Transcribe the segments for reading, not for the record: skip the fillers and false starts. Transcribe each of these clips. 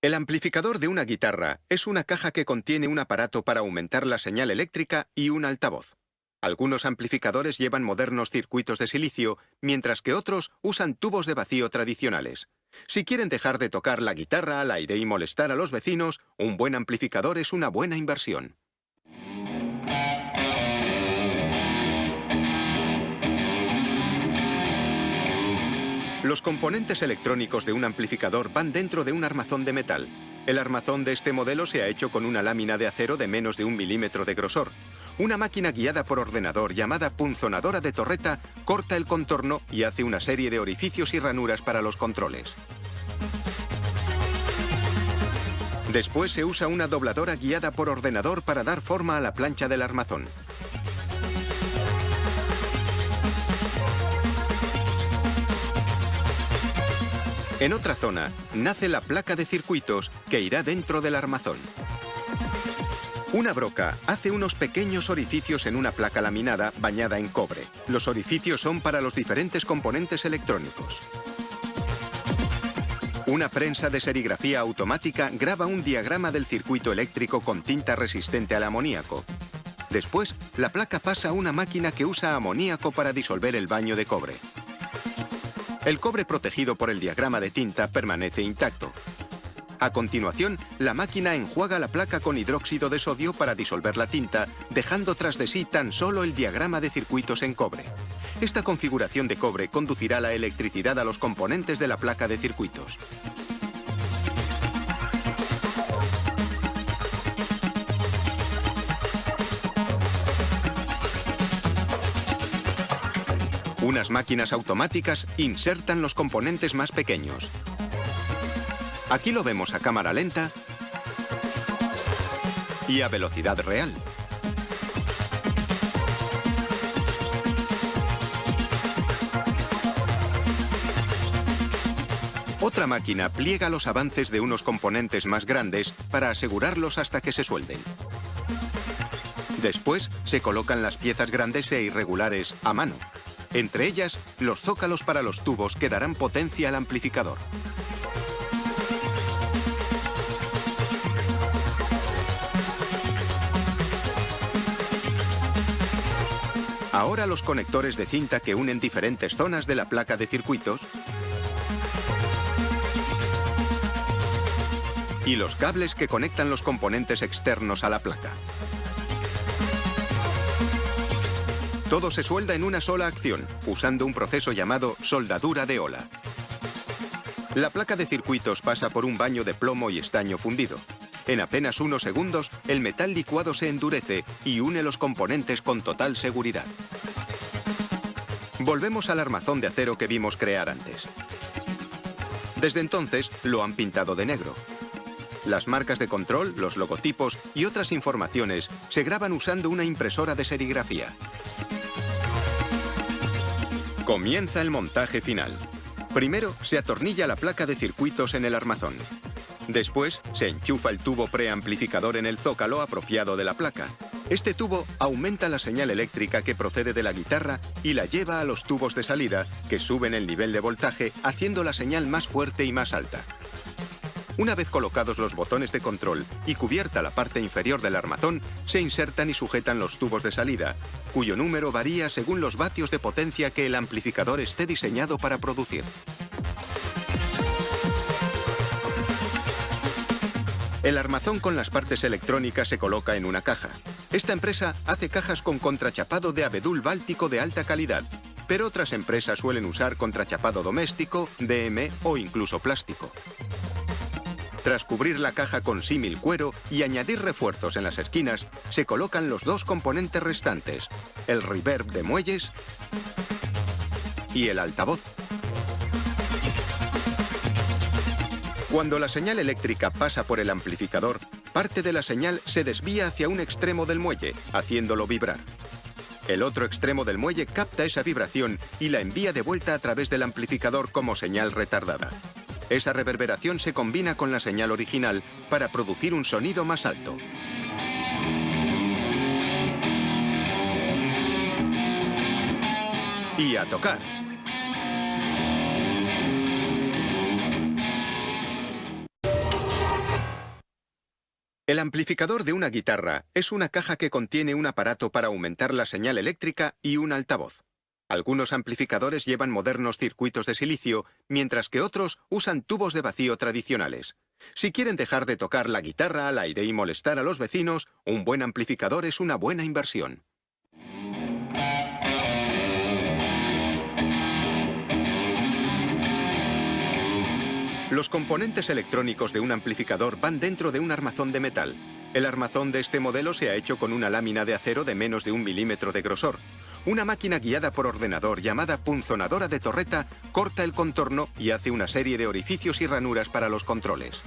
El amplificador de una guitarra es una caja que contiene un aparato para aumentar la señal eléctrica y un altavoz. Algunos amplificadores llevan modernos circuitos de silicio, mientras que otros usan tubos de vacío tradicionales. Si quieren dejar de tocar la guitarra al aire y molestar a los vecinos, un buen amplificador es una buena inversión. Los componentes electrónicos de un amplificador van dentro de un armazón de metal. El armazón de este modelo se ha hecho con una lámina de acero de menos de 1 milímetro de grosor. Una máquina guiada por ordenador llamada punzonadora de torreta corta el contorno y hace una serie de orificios y ranuras para los controles. Después se usa una dobladora guiada por ordenador para dar forma a la plancha del armazón. En otra zona, nace la placa de circuitos que irá dentro del armazón. Una broca hace unos pequeños orificios en una placa laminada bañada en cobre. Los orificios son para los diferentes componentes electrónicos. Una prensa de serigrafía automática graba un diagrama del circuito eléctrico con tinta resistente al amoníaco. Después, la placa pasa a una máquina que usa amoníaco para disolver el baño de cobre. El cobre protegido por el diagrama de tinta permanece intacto. A continuación, la máquina enjuaga la placa con hidróxido de sodio para disolver la tinta, dejando tras de sí tan solo el diagrama de circuitos en cobre. Esta configuración de cobre conducirá la electricidad a los componentes de la placa de circuitos. Unas máquinas automáticas insertan los componentes más pequeños. Aquí lo vemos a cámara lenta y a velocidad real. Otra máquina pliega los avances de unos componentes más grandes para asegurarlos hasta que se suelden. Después se colocan las piezas grandes e irregulares a mano. Entre ellas, los zócalos para los tubos que darán potencia al amplificador. Ahora los conectores de cinta que unen diferentes zonas de la placa de circuitos y los cables que conectan los componentes externos a la placa. Todo se suelda en una sola acción, usando un proceso llamado soldadura de ola. La placa de circuitos pasa por un baño de plomo y estaño fundido. En apenas unos segundos, el metal licuado se endurece y une los componentes con total seguridad. Volvemos al armazón de acero que vimos crear antes. Desde entonces, lo han pintado de negro. Las marcas de control, los logotipos y otras informaciones se graban usando una impresora de serigrafía. Comienza el montaje final. Primero se atornilla la placa de circuitos en el armazón. Después se enchufa el tubo preamplificador en el zócalo apropiado de la placa. Este tubo aumenta la señal eléctrica que procede de la guitarra y la lleva a los tubos de salida, que suben el nivel de voltaje, haciendo la señal más fuerte y más alta. Una vez colocados los botones de control y cubierta la parte inferior del armazón, se insertan y sujetan los tubos de salida, cuyo número varía según los vatios de potencia que el amplificador esté diseñado para producir. El armazón con las partes electrónicas se coloca en una caja. Esta empresa hace cajas con contrachapado de abedul báltico de alta calidad, pero otras empresas suelen usar contrachapado doméstico, DM o incluso plástico. Tras cubrir la caja con símil cuero y añadir refuerzos en las esquinas, se colocan los dos componentes restantes, el reverb de muelles y el altavoz. Cuando la señal eléctrica pasa por el amplificador, parte de la señal se desvía hacia un extremo del muelle, haciéndolo vibrar. El otro extremo del muelle capta esa vibración y la envía de vuelta a través del amplificador como señal retardada. Esa reverberación se combina con la señal original para producir un sonido más alto. Y a tocar. El amplificador de una guitarra es una caja que contiene un aparato para aumentar la señal eléctrica y un altavoz. Algunos amplificadores llevan modernos circuitos de silicio, mientras que otros usan tubos de vacío tradicionales. Si quieren dejar de tocar la guitarra al aire y molestar a los vecinos, un buen amplificador es una buena inversión. Los componentes electrónicos de un amplificador van dentro de un armazón de metal. El armazón de este modelo se ha hecho con una lámina de acero de menos de 1 milímetro de grosor. Una máquina guiada por ordenador llamada punzonadora de torreta corta el contorno y hace una serie de orificios y ranuras para los controles.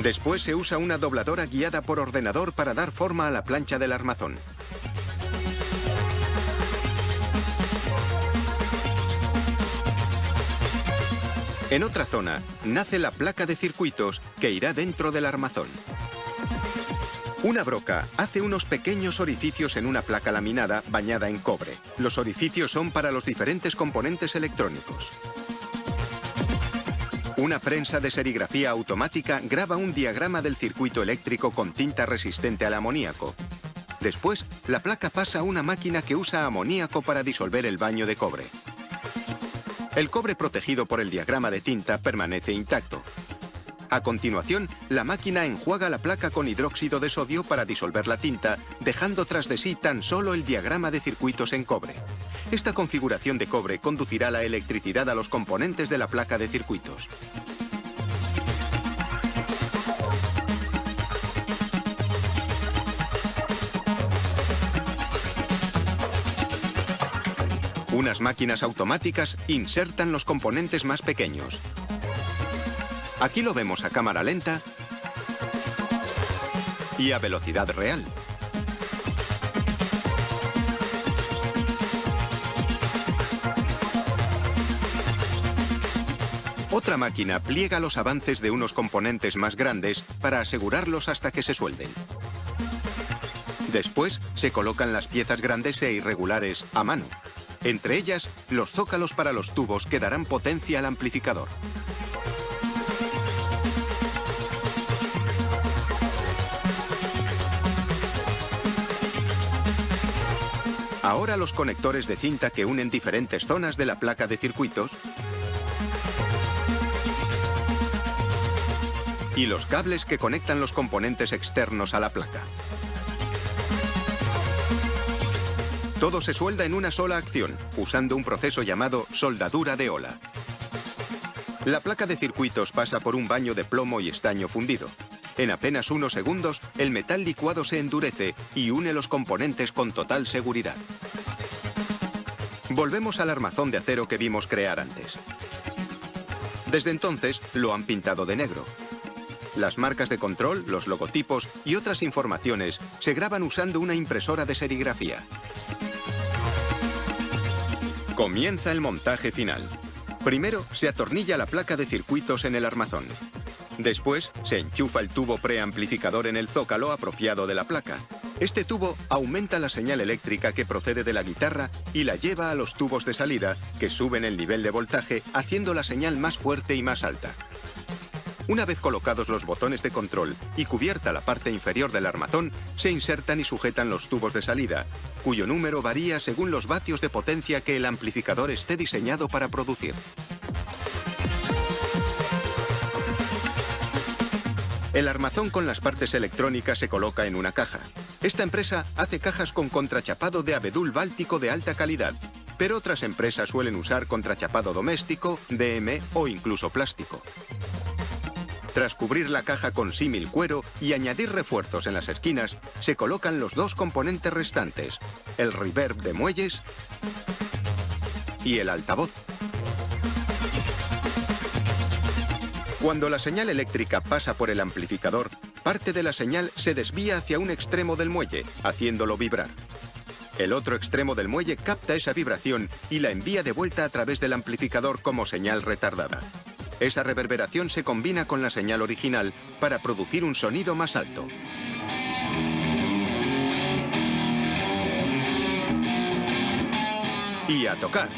Después se usa una dobladora guiada por ordenador para dar forma a la plancha del armazón. En otra zona, nace la placa de circuitos que irá dentro del armazón. Una broca hace unos pequeños orificios en una placa laminada bañada en cobre. Los orificios son para los diferentes componentes electrónicos. Una prensa de serigrafía automática graba un diagrama del circuito eléctrico con tinta resistente al amoníaco. Después, la placa pasa a una máquina que usa amoníaco para disolver el baño de cobre. El cobre protegido por el diagrama de tinta permanece intacto. A continuación, la máquina enjuaga la placa con hidróxido de sodio para disolver la tinta, dejando tras de sí tan solo el diagrama de circuitos en cobre. Esta configuración de cobre conducirá la electricidad a los componentes de la placa de circuitos. Unas máquinas automáticas insertan los componentes más pequeños. Aquí lo vemos a cámara lenta y a velocidad real. Otra máquina pliega los avances de unos componentes más grandes para asegurarlos hasta que se suelden. Después se colocan las piezas grandes e irregulares a mano. Entre ellas, los zócalos para los tubos que darán potencia al amplificador. Ahora los conectores de cinta que unen diferentes zonas de la placa de circuitos y los cables que conectan los componentes externos a la placa. Todo se suelda en una sola acción, usando un proceso llamado soldadura de ola. La placa de circuitos pasa por un baño de plomo y estaño fundido. En apenas unos segundos, el metal licuado se endurece y une los componentes con total seguridad. Volvemos al armazón de acero que vimos crear antes. Desde entonces, lo han pintado de negro. Las marcas de control, los logotipos y otras informaciones se graban usando una impresora de serigrafía. Comienza el montaje final. Primero se atornilla la placa de circuitos en el armazón. Después se enchufa el tubo preamplificador en el zócalo apropiado de la placa. Este tubo aumenta la señal eléctrica que procede de la guitarra y la lleva a los tubos de salida, que suben el nivel de voltaje haciendo la señal más fuerte y más alta. Una vez colocados los botones de control y cubierta la parte inferior del armazón, se insertan y sujetan los tubos de salida, cuyo número varía según los vatios de potencia que el amplificador esté diseñado para producir. El armazón con las partes electrónicas se coloca en una caja. Esta empresa hace cajas con contrachapado de abedul báltico de alta calidad, pero otras empresas suelen usar contrachapado doméstico, DM o incluso plástico. Tras cubrir la caja con símil cuero y añadir refuerzos en las esquinas, se colocan los dos componentes restantes, el reverb de muelles y el altavoz. Cuando la señal eléctrica pasa por el amplificador, parte de la señal se desvía hacia un extremo del muelle, haciéndolo vibrar. El otro extremo del muelle capta esa vibración y la envía de vuelta a través del amplificador como señal retardada. Esa reverberación se combina con la señal original para producir un sonido más alto. Y a tocar.